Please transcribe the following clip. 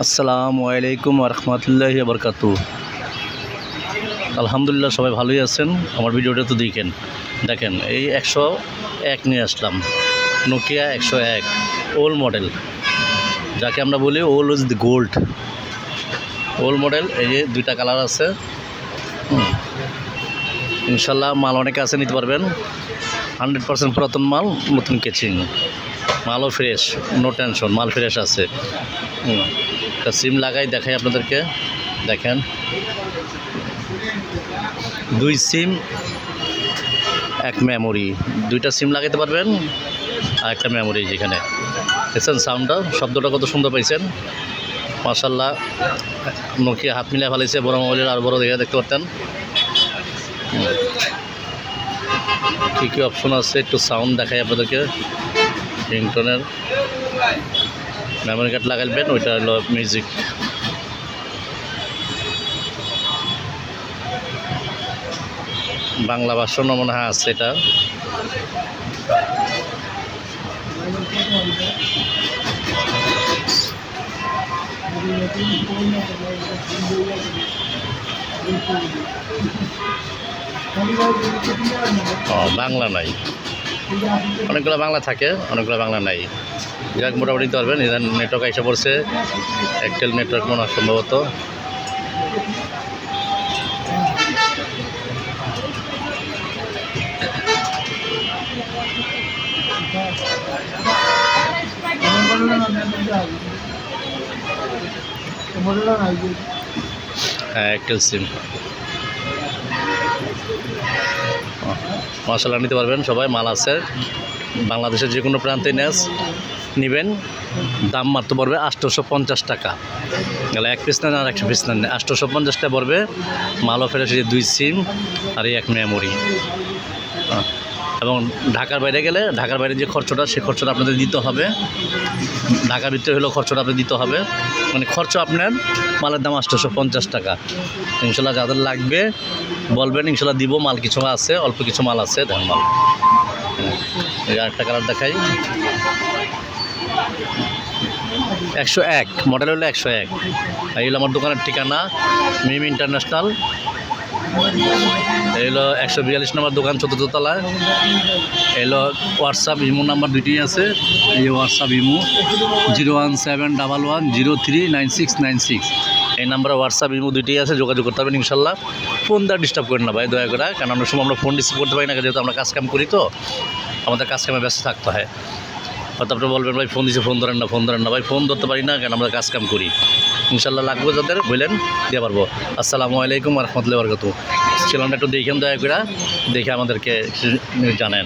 আসসালামু আলাইকুম রহমতুল্লাহি বরকাতু। আলহামদুলিল্লাহ, সবাই ভালোই আছেন। আমার ভিডিওটা তো দেখেন এই 101 নিয়ে আসলাম, নোকিয়া 101 ওল্ড মডেল, যাকে আমরা বলি old is the gold. Old model, এই যে দুইটা কালার আছে। ইনশাল্লাহ মাল অনেকে আছে, নিতে পারবেন। 100% পুরাতন মাল, নতুন কেচিং, মালও ফ্রেশ, নো টেনশন, মাল ফ্রেশ আছে। একটা সিম লাগাই দেখাই আপনাদেরকে। দেখেন, 2 সিম 1 মেমোরি, 2টা সিম লাগাইতে পারবেন আর একটা মেমোরি। যেখানে দেখছেন সাউন্ডটা, শব্দটা কত সুন্দর পাইছেন, মাশাআল্লাহ। নোকিয়া হাত মিলিয়ে ফেলেছে, বড় মোবাইলের আর বড় দেখতে পারতেন। কী কী অপশন আছে একটু সাউন্ড দেখাই আপনাদেরকে। রিংটোনের মেমোরি কার্ড লাগাইবেন, ওইটা হলো মিউজিক। বাংলা ভাষণ মনে হয় আছে এটা। বাংলা নাই, অনেকগুলো বাংলা থাকে, অনেকগুলো বাংলা নাই। যাক, মোটামুটি নিতে পারবেন। এখানে নেটওয়ার্ক এসে পড়ছে, এয়ারটেল নেটওয়ার্ক মনে হয় সম্ভবত। হ্যাঁ, এয়ারটেল সিম। মাশাআল্লাহ, নিতে পারবেন সবাই, মাল আছে। বাংলাদেশের যে কোনো প্রান্তে নেবেন, দাম মারতে পড়বে 850 টাকা। গেলে 1 পিস নেন আর 1 পিস নেন, 850 টাকা পড়বে। মালও ফেরেছে, 2 সিম আর এই 1 মেমোরি। এবং ঢাকার বাইরে গেলে, ঢাকার বাইরে যে খরচটা, সে খরচটা আপনাদের দিতে হবে। ঢাকার ভিতরে হলেও খরচটা আপনাদের দিতে হবে, মানে খরচ আপনার। মালের দাম 850 টাকা। ইনশাল্লাহ যাদের লাগবে বলবেন, ইনশাল্লাহ দিব। মাল কিছু আছে, অল্প কিছু মাল আছে। দেখেন মাল, এই আরেকটা কালার দেখাই। 101 মডেল হলো 101। এই হলো আমার দোকানের ঠিকানা, মিম ইন্টারন্যাশনাল। এই হলো 142 নম্বর দোকান, 4th তলায়। এলো হোয়াটসঅ্যাপ ইমো নাম্বার 2টি আছে। এই হোয়াটসঅ্যাপ ইমো 01711039696। এই নাম্বারে হোয়াটসঅ্যাপ ইমো 2টি আছে, যোগাযোগ করতে হবে ইনশাল্লাহ। ফোন দেওয়ার ডিস্টার্ব করেন না ভাই, দয়া করে। কারণ অনেক সময় আমরা ফোন রিসিভ করতে পারি না, যেহেতু আমরা কাজকাম করি, তো আমাদের কাজকামে ব্যস্ত থাকতে হয়। হয়তো আপনি বলবেন ভাই ফোন দিচ্ছে, ফোন ধরেন না ভাই, ফোন ধরতে পারি না, কেন আমরা কাজকাম করি। ইনশাল্লাহ লাগবে যাদের বললেন, দিয়ে পারবো। আসসালামু আলাইকুম রহমতুল্লাহি বরকাতু। চ্যানেলটা একটু দেখেন, দয়া করে দেখে আমাদেরকে জানেন।